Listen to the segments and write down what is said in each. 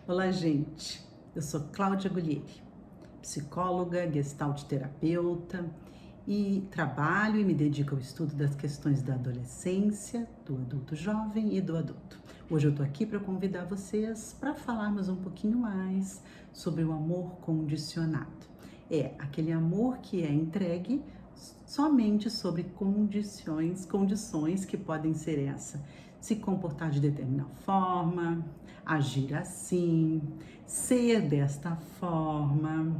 Olá, gente. Eu sou Cláudia Guglieri, psicóloga, gestalt terapeuta e trabalho e me dedico ao estudo das questões da adolescência, do adulto jovem e do adulto. Hoje eu estou aqui para convidar vocês para falarmos um pouquinho mais sobre o amor condicionado. É aquele amor que é entregue somente sobre condições que podem ser essa: se comportar de determinada forma, agir assim, ser desta forma.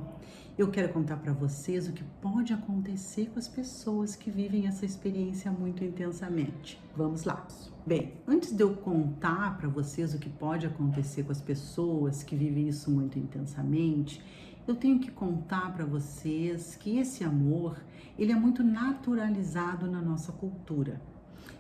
Eu quero contar para vocês o que pode acontecer com as pessoas que vivem essa experiência muito intensamente. Vamos lá. Bem, antes de eu contar para vocês o que pode acontecer com as pessoas que vivem isso muito intensamente, eu tenho que contar para vocês que esse amor, ele é muito naturalizado na nossa cultura.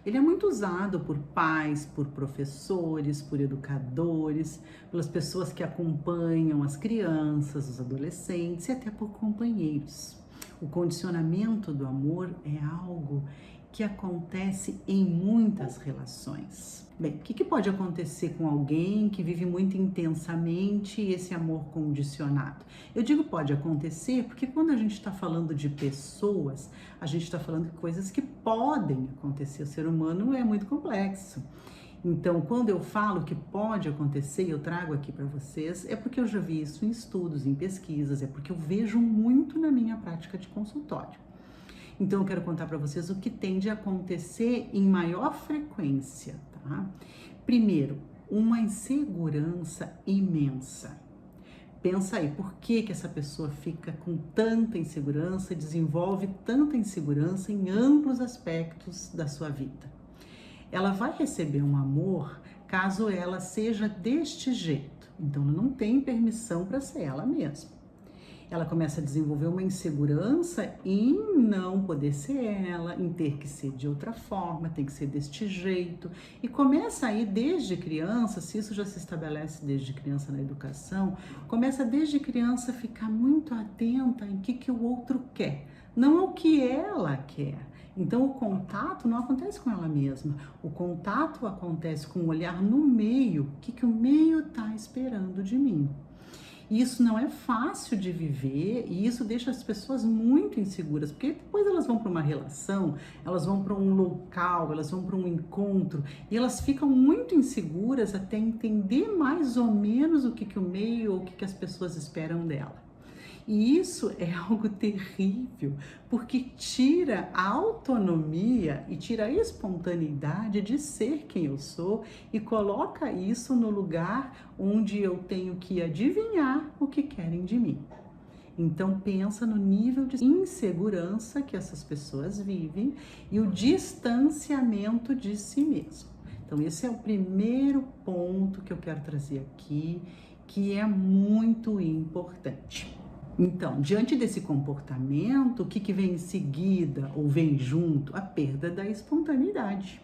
Ele é muito usado por pais, por professores, por educadores, pelas pessoas que acompanham as crianças, os adolescentes e até por companheiros. O condicionamento do amor é algo que acontece em muitas relações. Bem, o que pode acontecer com alguém que vive muito intensamente esse amor condicionado? Eu digo pode acontecer porque quando a gente está falando de pessoas, a gente está falando de coisas que podem acontecer. O ser humano é muito complexo. Então, quando eu falo que pode acontecer e eu trago aqui para vocês, é porque eu já vi isso em estudos, em pesquisas, é porque eu vejo muito na minha prática de consultório. Então, eu quero contar para vocês o que tende a acontecer em maior frequência, tá? Primeiro, uma insegurança imensa. Pensa aí, por que essa pessoa fica com tanta insegurança, desenvolve tanta insegurança em amplos aspectos da sua vida? Ela vai receber um amor caso ela seja deste jeito. Então, ela não tem permissão para ser ela mesma. Ela começa a desenvolver uma insegurança em não poder ser ela, em ter que ser de outra forma, tem que ser deste jeito. E começa aí desde criança, se isso já se estabelece desde criança na educação, começa desde criança a ficar muito atenta em que o outro quer, não ao que ela quer. Então o contato não acontece com ela mesma, o contato acontece com o olhar no meio, o que o meio está esperando de mim. E isso não é fácil de viver e isso deixa as pessoas muito inseguras, porque depois elas vão para uma relação, elas vão para um local, elas vão para um encontro e elas ficam muito inseguras até entender mais ou menos o que o meio ou o que as pessoas esperam dela. E isso é algo terrível, porque tira a autonomia e tira a espontaneidade de ser quem eu sou e coloca isso no lugar onde eu tenho que adivinhar o que querem de mim. Então pensa no nível de insegurança que essas pessoas vivem e o distanciamento de si mesmo. Então esse é o primeiro ponto que eu quero trazer aqui, que é muito importante. Então, diante desse comportamento, o que vem em seguida ou vem junto? A perda da espontaneidade.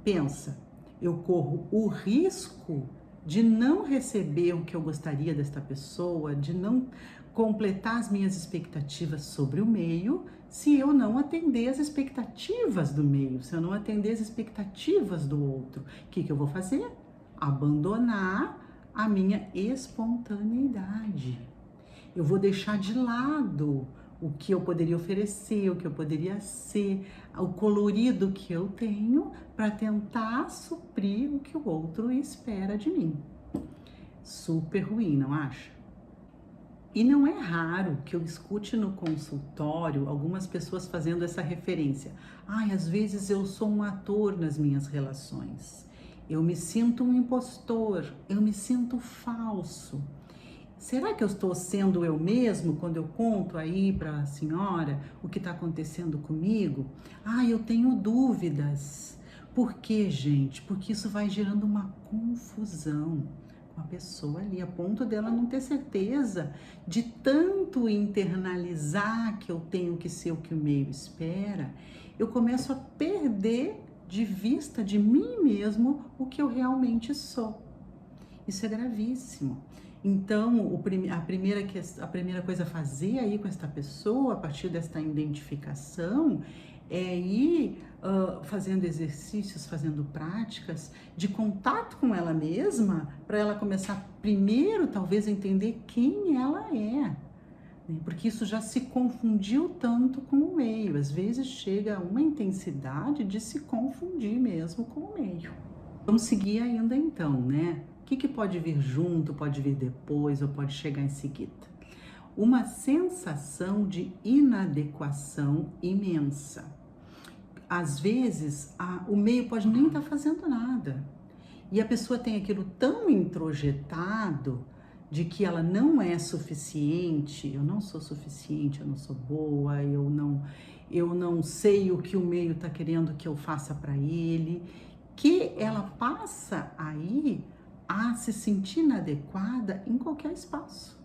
Pensa, eu corro o risco de não receber o que eu gostaria desta pessoa, de não completar as minhas expectativas sobre o meio, se eu não atender as expectativas do meio, se eu não atender as expectativas do outro. O que eu vou fazer? Abandonar a minha espontaneidade. Eu vou deixar de lado o que eu poderia oferecer, o que eu poderia ser, o colorido que eu tenho para tentar suprir o que o outro espera de mim. Super ruim, não acha? E não é raro que eu escute no consultório algumas pessoas fazendo essa referência. Às vezes eu sou um ator nas minhas relações. Eu me sinto um impostor, eu me sinto falso. Será que eu estou sendo eu mesmo quando eu conto aí para a senhora o que está acontecendo comigo? Eu tenho dúvidas. Por quê, gente? Porque isso vai gerando uma confusão com a pessoa ali, a ponto dela não ter certeza de tanto internalizar que eu tenho que ser o que o meio espera. Eu começo a perder de vista de mim mesmo o que eu realmente sou. Isso é gravíssimo. Então, a primeira coisa a fazer aí com esta pessoa, a partir desta identificação, é ir fazendo exercícios, fazendo práticas de contato com ela mesma, para ela começar primeiro, talvez, a entender quem ela é. Né? Porque isso já se confundiu tanto com o meio. Às vezes chega a uma intensidade de se confundir mesmo com o meio. Vamos seguir ainda então, né? O que pode vir junto, pode vir depois ou pode chegar em seguida? Uma sensação de inadequação imensa. Às vezes, o meio pode nem estar fazendo nada. E a pessoa tem aquilo tão introjetado de que ela não é suficiente, eu não sou suficiente, eu não sou boa, eu não sei o que o meio está querendo que eu faça para ele, que ela passa aí a se sentir inadequada em qualquer espaço.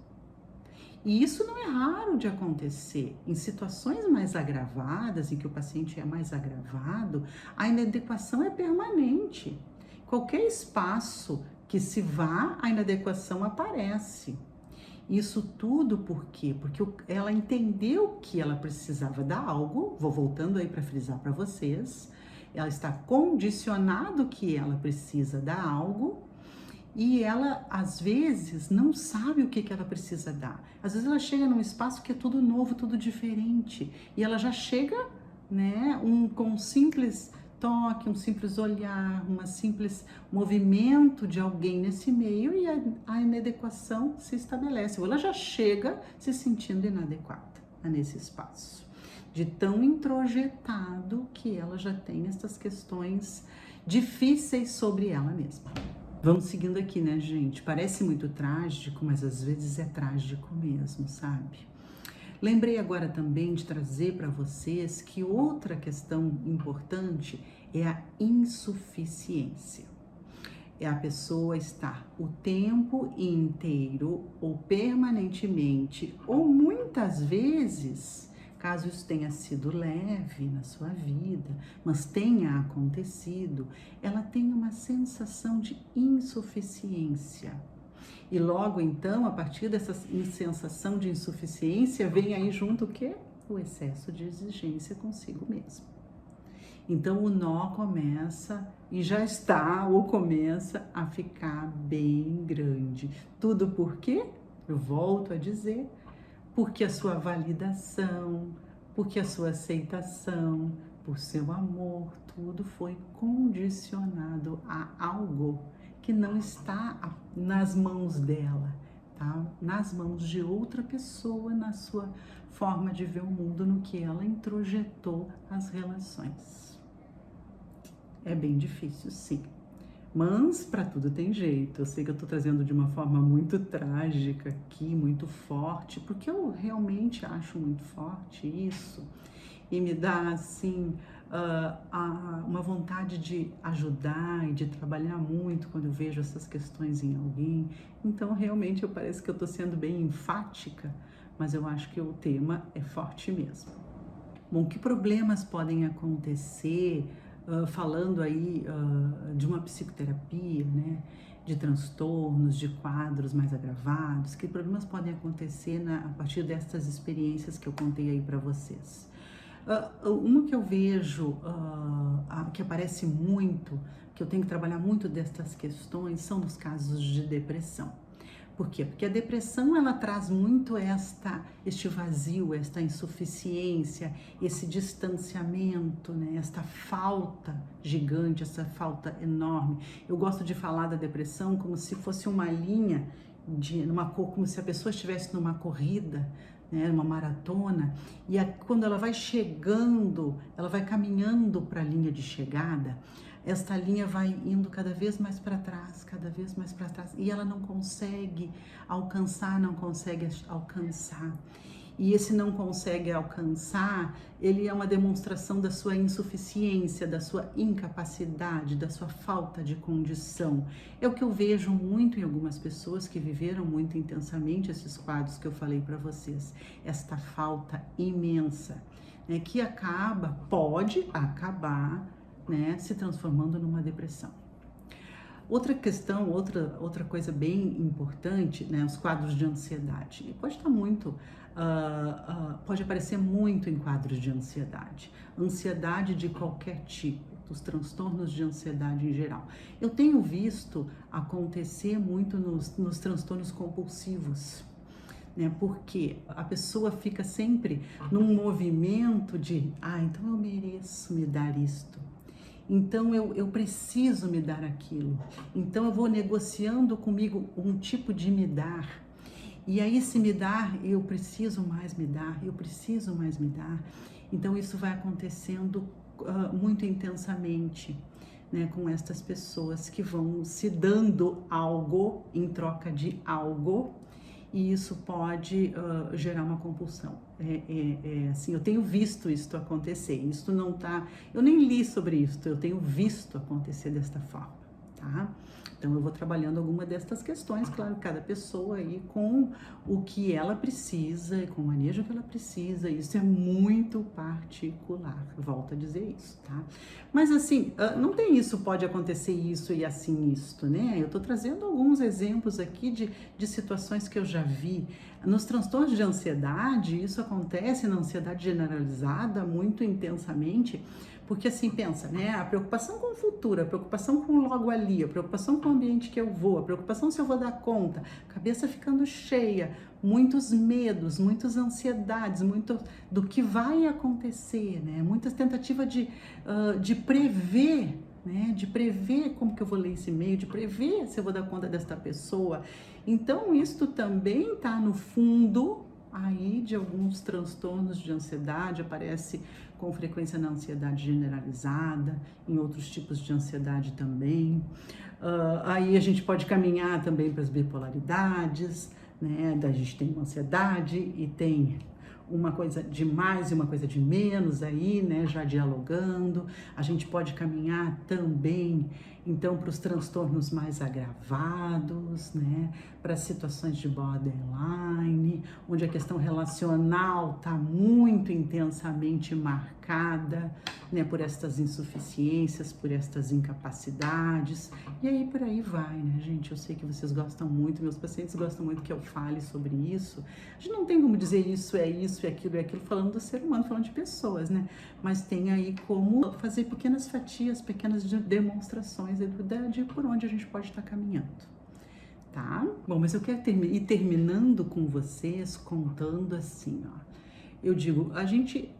E isso não é raro de acontecer. Em situações mais agravadas, em que o paciente é mais agravado, a inadequação é permanente. Qualquer espaço que se vá, a inadequação aparece. Isso tudo por quê? Porque ela entendeu que ela precisava dar algo, vou voltando aí para frisar para vocês, ela está condicionado que ela precisa dar algo, e ela, às vezes, não sabe o que ela precisa dar. Às vezes ela chega num espaço que é tudo novo, tudo diferente. E ela já chega, né, com um simples toque, um simples olhar, um simples movimento de alguém nesse meio e a inadequação se estabelece. Ou ela já chega se sentindo inadequada nesse espaço. De tão introjetado que ela já tem essas questões difíceis sobre ela mesma. Vamos seguindo aqui, né, gente? Parece muito trágico, mas às vezes é trágico mesmo, sabe? Lembrei agora também de trazer para vocês que outra questão importante é a insuficiência. É a pessoa estar o tempo inteiro ou permanentemente, ou muitas vezes, caso isso tenha sido leve na sua vida, mas tenha acontecido, ela tem uma sensação de insuficiência. E logo então, a partir dessa sensação de insuficiência, vem aí junto o quê? O excesso de exigência consigo mesmo. Então o nó começa e já está ou começa a ficar bem grande. Tudo por quê? Eu volto a dizer, porque a sua validação, porque a sua aceitação, por seu amor, tudo foi condicionado a algo que não está nas mãos dela, tá? Nas mãos de outra pessoa, na sua forma de ver o mundo, no que ela introjetou as relações. É bem difícil, sim. Mas para tudo tem jeito. Eu sei que eu estou trazendo de uma forma muito trágica aqui, muito forte, porque eu realmente acho muito forte isso. E me dá, assim, uma vontade de ajudar e de trabalhar muito quando eu vejo essas questões em alguém. Então, realmente, parece que eu estou sendo bem enfática, mas eu acho que o tema é forte mesmo. Bom, que problemas podem acontecer, falando aí de uma psicoterapia, né? De transtornos, de quadros mais agravados, que problemas podem acontecer a partir dessas experiências que eu contei aí para vocês. Uma que eu vejo, que aparece muito, que eu tenho que trabalhar muito dessas questões, são nos casos de depressão. Por quê? Porque a depressão, ela traz muito este vazio, esta insuficiência, esse distanciamento, né? Esta falta gigante, essa falta enorme. Eu gosto de falar da depressão como se fosse uma linha, como se a pessoa estivesse numa corrida, né, uma maratona, e quando ela vai chegando, ela vai caminhando para a linha de chegada, esta linha vai indo cada vez mais para trás, cada vez mais para trás, e ela não consegue alcançar. E esse não consegue alcançar, ele é uma demonstração da sua insuficiência, da sua incapacidade, da sua falta de condição. É o que eu vejo muito em algumas pessoas que viveram muito intensamente esses quadros que eu falei para vocês. Esta falta imensa, né, que pode acabar, né, se transformando numa depressão. Outra questão, outra coisa bem importante, né, os quadros de ansiedade. E pode estar muito, pode aparecer muito em quadros de ansiedade. Ansiedade de qualquer tipo, dos transtornos de ansiedade em geral. Eu tenho visto acontecer muito nos transtornos compulsivos, né? Porque a pessoa fica sempre num movimento de, então eu mereço me dar isto. Então eu preciso me dar aquilo. Então eu vou negociando comigo um tipo de me dar. E aí se me dar, eu preciso mais me dar, eu preciso mais me dar. Então isso vai acontecendo muito intensamente, né, com estas pessoas que vão se dando algo em troca de algo. E isso pode gerar uma compulsão. Assim, eu tenho visto isso acontecer. Isso não tá. Eu nem li sobre isso. Eu tenho visto acontecer desta forma, tá? Então eu vou trabalhando alguma destas questões, claro, cada pessoa aí com o que ela precisa, com o manejo que ela precisa. Isso é muito particular. Volto a dizer isso, tá? Mas assim, não tem isso, pode acontecer isso e assim isto, né? Eu tô trazendo alguns exemplos aqui de situações que eu já vi. Nos transtornos de ansiedade, isso acontece na ansiedade generalizada muito intensamente, porque assim, pensa, né? A preocupação com o futuro, a preocupação com o logo ali, a preocupação com o ambiente que eu vou, a preocupação se eu vou dar conta, cabeça ficando cheia, muitos medos, muitas ansiedades, muito do que vai acontecer, né? Muitas tentativas de prever, né? De prever como que eu vou ler esse e-mail, de prever se eu vou dar conta desta pessoa. Então, isto também está no fundo aí de alguns transtornos de ansiedade, aparece com frequência na ansiedade generalizada, em outros tipos de ansiedade também. Aí a gente pode caminhar também para as bipolaridades, né? A gente tem uma ansiedade e tem uma coisa de mais e uma coisa de menos aí, né, já dialogando. A gente pode caminhar também, então, para os transtornos mais agravados, né, para situações de borderline, onde a questão relacional está muito intensamente marcada, né, por estas insuficiências, por estas incapacidades, e aí por aí vai, né, gente? Eu sei que vocês gostam muito, meus pacientes gostam muito que eu fale sobre isso. A gente não tem como dizer isso e aquilo e aquilo, falando do ser humano, falando de pessoas, né? Mas tem aí como fazer pequenas fatias, pequenas demonstrações de por onde a gente pode estar caminhando, tá? Bom, mas eu quero ir terminando com vocês, contando assim, ó. Eu digo, a gente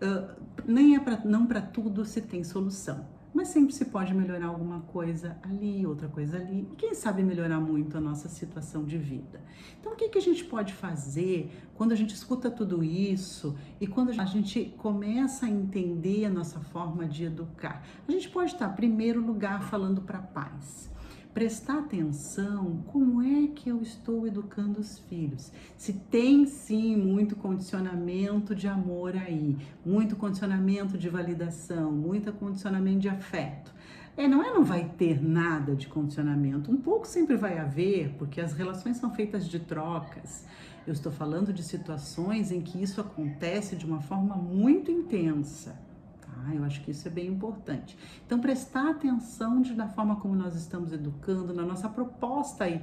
nem é não para tudo se tem solução, mas sempre se pode melhorar alguma coisa ali, outra coisa ali, e quem sabe melhorar muito a nossa situação de vida. Então, o que a gente pode fazer quando a gente escuta tudo isso e quando a gente começa a entender a nossa forma de educar? A gente pode estar, em primeiro lugar, falando para pais. Prestar atenção como é que eu estou educando os filhos. Se tem sim muito condicionamento de amor aí, muito condicionamento de validação, muito condicionamento de afeto. Não vai ter nada de condicionamento, um pouco sempre vai haver, porque as relações são feitas de trocas. Eu estou falando de situações em que isso acontece de uma forma muito intensa. Eu acho que isso é bem importante. Então, prestar atenção na forma como nós estamos educando, na nossa proposta aí.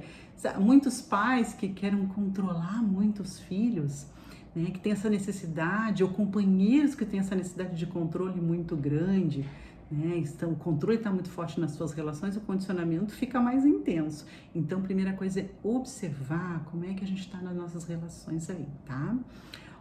Muitos pais que querem controlar muitos filhos, né, que tem essa necessidade, ou companheiros que têm essa necessidade de controle muito grande, né, o controle está muito forte nas suas relações, o condicionamento fica mais intenso. Então, a primeira coisa é observar como é que a gente está nas nossas relações aí, tá?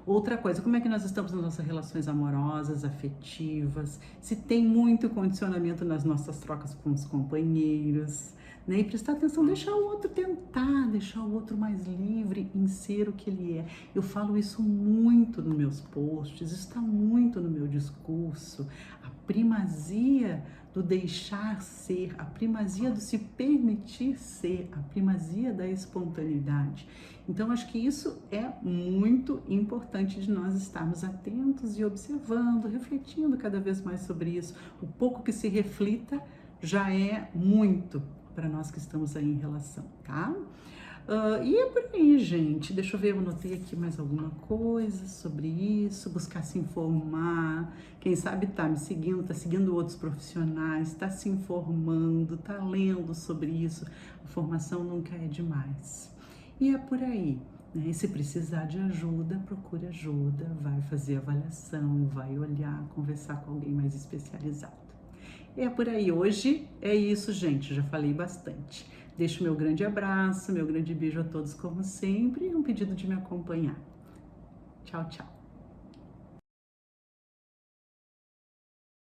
Outra coisa, como é que nós estamos nas nossas relações amorosas, afetivas, se tem muito condicionamento nas nossas trocas com os companheiros, né? E prestar atenção, deixar o outro tentar, deixar o outro mais livre em ser o que ele é. Eu falo isso muito nos meus posts, isso está muito no meu discurso, a primazia do deixar ser, a primazia do se permitir ser, a primazia da espontaneidade. Então, acho que isso é muito importante de nós estarmos atentos e observando, refletindo cada vez mais sobre isso. O pouco que se reflita já é muito para nós que estamos aí em relação, tá? E é por aí, gente. Deixa eu ver, eu anotei aqui mais alguma coisa sobre isso, buscar se informar. Quem sabe tá me seguindo, tá seguindo outros profissionais, tá se informando, tá lendo sobre isso. A formação nunca é demais. E é por aí, né? E se precisar de ajuda, procure ajuda, vai fazer avaliação, vai olhar, conversar com alguém mais especializado. É por aí. Hoje é isso, gente. Já falei bastante. Deixo meu grande abraço, meu grande beijo a todos, como sempre, e um pedido de me acompanhar. Tchau, tchau.